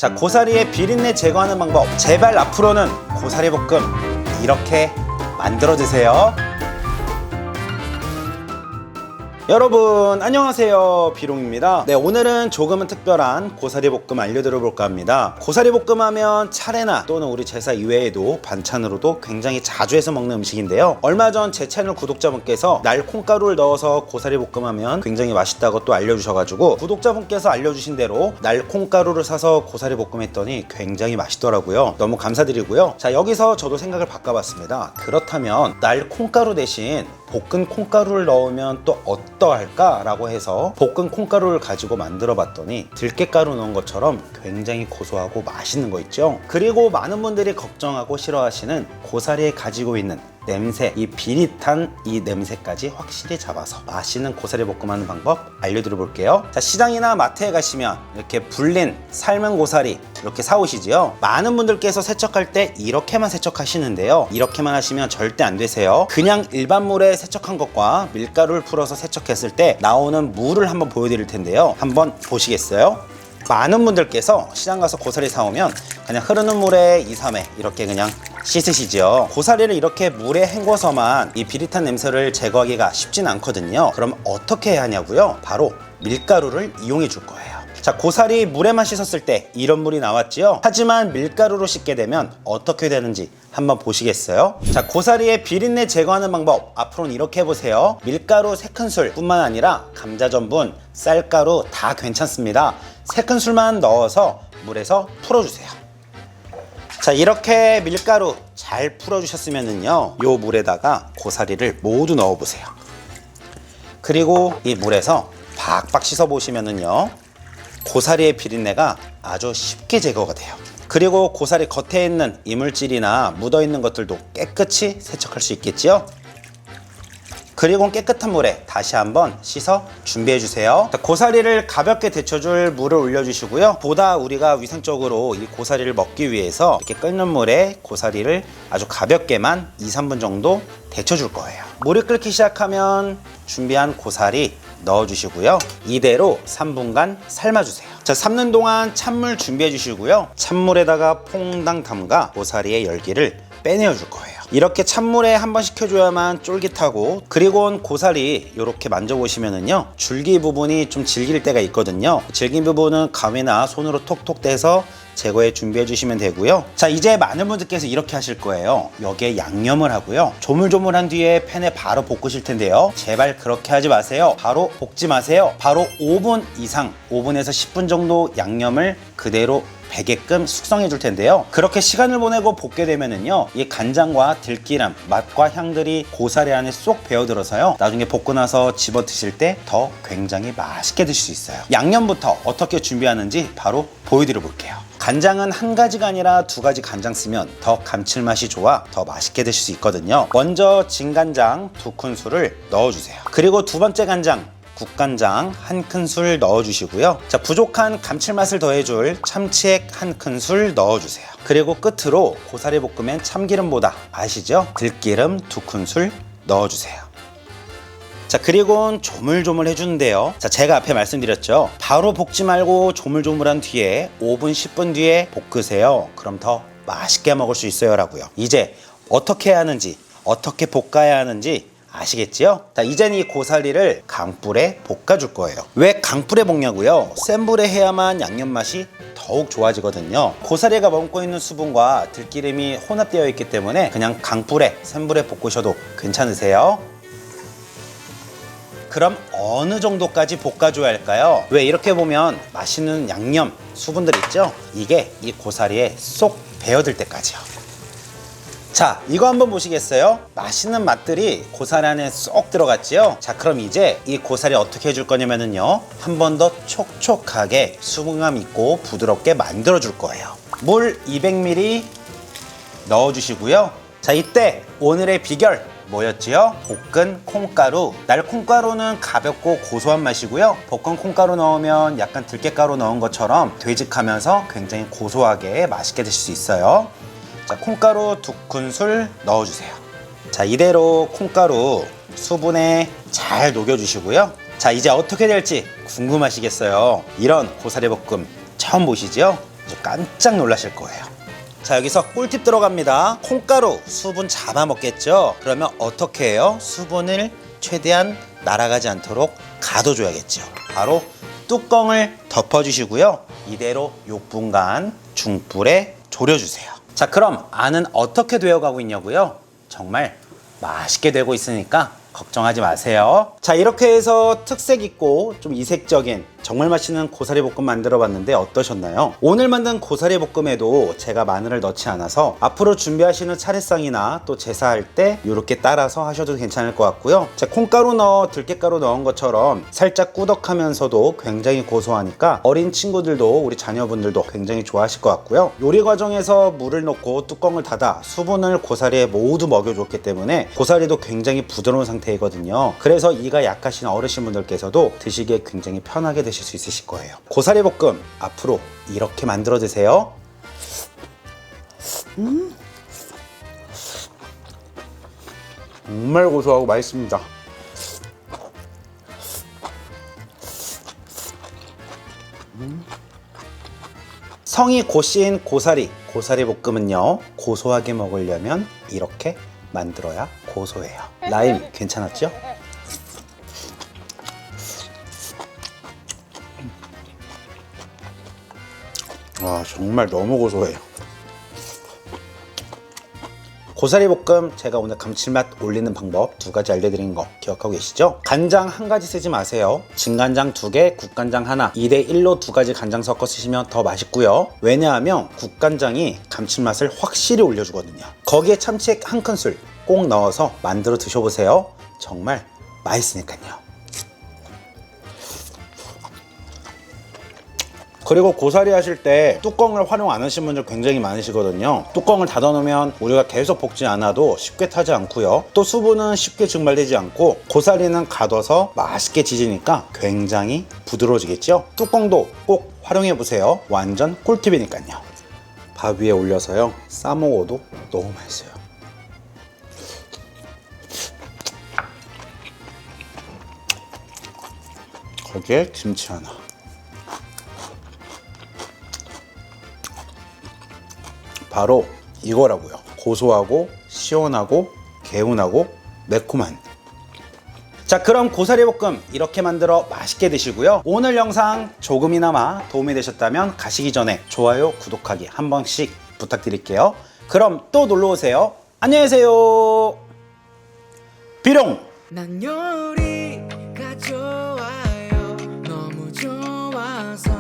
자, 고사리의 비린내 제거하는 방법, 제발 앞으로는 고사리 볶음 이렇게 만들어 드세요. 여러분 안녕하세요, 비롱입니다. 네, 오늘은 조금은 특별한 고사리 볶음 알려드려 볼까 합니다. 고사리 볶음 하면 차례나 또는 우리 제사 이외에도 반찬으로도 굉장히 자주 해서 먹는 음식인데요, 얼마 전 제 채널 구독자분께서 날 콩가루를 넣어서 고사리 볶음 하면 굉장히 맛있다고 또 알려주셔가지고 구독자분께서 알려주신 대로 날 콩가루를 사서 고사리 볶음 했더니 굉장히 맛있더라고요. 너무 감사드리고요. 자, 여기서 저도 생각을 바꿔봤습니다. 그렇다면 날 콩가루 대신 볶은 콩가루를 넣으면 또 어떠할까? 라고 해서 볶은 콩가루를 가지고 만들어 봤더니 들깨가루 넣은 것처럼 굉장히 고소하고 맛있는 거 있죠. 그리고 많은 분들이 걱정하고 싫어하시는 고사리에 가지고 있는 냄새, 이 비릿한 이 냄새까지 확실히 잡아서 맛있는 고사리 볶음 하는 방법 알려드려 볼게요. 자, 시장이나 마트에 가시면 이렇게 불린 삶은 고사리 이렇게 사오시지요. 많은 분들께서 세척할 때 이렇게만 세척하시는데요, 이렇게만 하시면 절대 안 되세요. 그냥 일반 물에 세척한 것과 밀가루를 풀어서 세척했을 때 나오는 물을 한번 보여드릴 텐데요, 한번 보시겠어요? 많은 분들께서 시장 가서 고사리 사오면 그냥 흐르는 물에 2, 3회 이렇게 그냥 씻으시죠. 고사리를 이렇게 물에 헹궈서만 이 비릿한 냄새를 제거하기가 쉽진 않거든요. 그럼 어떻게 해야 하냐고요? 바로 밀가루를 이용해 줄 거예요. 자, 고사리 물에만 씻었을 때 이런 물이 나왔지요. 하지만 밀가루로 씻게 되면 어떻게 되는지 한번 보시겠어요? 자, 고사리의 비린내 제거하는 방법 앞으로는 이렇게 해보세요. 밀가루 3큰술 뿐만 아니라 감자 전분, 쌀가루 다 괜찮습니다. 3큰술만 넣어서 물에서 풀어주세요. 자, 이렇게 밀가루 잘 풀어주셨으면은요, 요 물에다가 고사리를 모두 넣어보세요. 그리고 이 물에서 박박 씻어보시면은요, 고사리의 비린내가 아주 쉽게 제거가 돼요. 그리고 고사리 겉에 있는 이물질이나 묻어있는 것들도 깨끗이 세척할 수 있겠지요. 그리고 깨끗한 물에 다시 한번 씻어 준비해 주세요. 고사리를 가볍게 데쳐줄 물을 올려주시고요, 보다 우리가 위생적으로 이 고사리를 먹기 위해서 이렇게 끓는 물에 고사리를 아주 가볍게만 2, 3분 정도 데쳐줄 거예요. 물이 끓기 시작하면 준비한 고사리 넣어주시고요, 이대로 3분간 삶아주세요. 자, 삶는 동안 찬물 준비해 주시고요, 찬물에다가 퐁당 담가 고사리의 열기를 빼내어 줄 거예요. 이렇게 찬물에 한번 식혀줘야만 쫄깃하고, 그리고 고사리 이렇게 만져보시면은요, 줄기 부분이 좀 질길 때가 있거든요. 질긴 부분은 가위나 손으로 톡톡 떼서 제거해 준비해 주시면 되고요. 자, 이제 많은 분들께서 이렇게 하실 거예요. 여기에 양념을 하고요, 조물조물한 뒤에 팬에 바로 볶으실 텐데요, 제발 그렇게 하지 마세요. 바로 볶지 마세요. 바로 5분 이상, 5분에서 10분 정도 양념을 그대로 배게끔 숙성해 줄 텐데요, 그렇게 시간을 보내고 볶게 되면은요, 이 간장과 들기름, 맛과 향들이 고사리 안에 쏙 배어들어서요, 나중에 볶고 나서 집어 드실 때 더 굉장히 맛있게 드실 수 있어요. 양념부터 어떻게 준비하는지 바로 보여드려 볼게요. 간장은 한 가지가 아니라 2가지 간장 쓰면 더 감칠맛이 좋아 더 맛있게 드실 수 있거든요. 먼저 진간장 2큰술을 넣어주세요. 그리고 두 번째 간장, 국간장 1큰술 넣어주시고요. 자, 부족한 감칠맛을 더해줄 참치액 1큰술 넣어주세요. 그리고 끝으로 고사리 볶으면 참기름보다 아시죠? 들기름 2큰술 넣어주세요. 자, 그리고 조물조물 해주는데요, 자, 제가 앞에 말씀드렸죠, 바로 볶지 말고 조물조물한 뒤에 5분 10분 뒤에 볶으세요. 그럼 더 맛있게 먹을 수 있어요 라고요. 이제 어떻게 해야 하는지, 어떻게 볶아야 하는지 아시겠지요? 자, 이제는 이 고사리를 강불에 볶아줄 거예요. 왜 강불에 볶냐고요? 센 불에 해야만 양념 맛이 더욱 좋아지거든요. 고사리가 머금고 있는 수분과 들기름이 혼합되어 있기 때문에 그냥 강불에, 센 불에 볶으셔도 괜찮으세요. 그럼 어느 정도까지 볶아줘야 할까요? 왜 이렇게 보면 맛있는 양념, 수분들 있죠? 이게 이 고사리에 쏙 배어들 때까지요. 자, 이거 한번 보시겠어요? 맛있는 맛들이 고사리 안에 쏙 들어갔지요? 자, 그럼 이제 이 고사리 어떻게 해줄 거냐면요, 한 번 더 촉촉하게 수분감 있고 부드럽게 만들어 줄 거예요. 물 200ml 넣어주시고요. 자, 이때 오늘의 비결 뭐였지요? 볶은 콩가루. 날 콩가루는 가볍고 고소한 맛이고요, 볶은 콩가루 넣으면 약간 들깨가루 넣은 것처럼 되직하면서 굉장히 고소하게 맛있게 드실 수 있어요. 자, 콩가루 2큰술 넣어주세요. 자, 이대로 콩가루 수분에 잘 녹여주시고요. 자, 이제 어떻게 될지 궁금하시겠어요? 이런 고사리 볶음 처음 보시죠? 깜짝 놀라실 거예요. 자, 여기서 꿀팁 들어갑니다. 콩가루 수분 잡아먹겠죠? 그러면 어떻게 해요? 수분을 최대한 날아가지 않도록 가둬줘야겠죠. 바로 뚜껑을 덮어주시고요. 이대로 6분간 중불에 졸여주세요. 자, 그럼 안은 어떻게 되어가고 있냐고요? 정말 맛있게 되고 있으니까 걱정하지 마세요. 자, 이렇게 해서 특색 있고 좀 이색적인 정말 맛있는 고사리 볶음 만들어 봤는데 어떠셨나요? 오늘 만든 고사리 볶음에도 제가 마늘을 넣지 않아서 앞으로 준비하시는 차례상이나 또 제사할 때 이렇게 따라서 하셔도 괜찮을 것 같고요. 자, 콩가루 들깨가루 넣은 것처럼 살짝 꾸덕하면서도 굉장히 고소하니까 어린 친구들도 우리 자녀분들도 굉장히 좋아하실 것 같고요. 요리 과정에서 물을 넣고 뚜껑을 닫아 수분을 고사리에 모두 먹여줬기 때문에 고사리도 굉장히 부드러운 상태이거든요. 그래서 이가 약하신 어르신분들께서도 드시기에 굉장히 편하게 드실 수 있으실 거예요. 고사리 볶음 앞으로 이렇게 만들어 드세요. 정말 고소하고 맛있습니다. 성이 고씨인 고사리 볶음은요, 고소하게 먹으려면 이렇게 만들어야 고소해요. 라임 괜찮았죠? 와, 정말 너무 고소해요. 고사리 볶음 제가 오늘 감칠맛 올리는 방법 2가지 알려드린 거 기억하고 계시죠? 간장 1가지 쓰지 마세요. 진간장 2개, 국간장 1, 2대1로 2가지 간장 섞어 쓰시면 더 맛있고요. 왜냐하면 국간장이 감칠맛을 확실히 올려주거든요. 거기에 참치액 1큰술 꼭 넣어서 만들어 드셔보세요. 정말 맛있으니까요. 그리고 고사리 하실 때 뚜껑을 활용 안 하신 분들 굉장히 많으시거든요. 뚜껑을 닫아 놓으면 우리가 계속 볶지 않아도 쉽게 타지 않고요. 또 수분은 쉽게 증발되지 않고 고사리는 가둬서 맛있게 지지니까 굉장히 부드러워지겠죠? 뚜껑도 꼭 활용해 보세요. 완전 꿀팁이니까요. 밥 위에 올려서요, 싸 먹어도 너무 맛있어요. 거기에 김치 하나. 바로 이거라고요. 고소하고 시원하고 개운하고 매콤한. 자, 그럼 고사리 볶음 이렇게 만들어 맛있게 드시고요. 오늘 영상 조금이나마 도움이 되셨다면 가시기 전에 좋아요, 구독하기 한 번씩 부탁드릴게요. 그럼 또 놀러오세요. 안녕히 계세요. 비룡! 난 요리가 좋아요. 너무 좋아서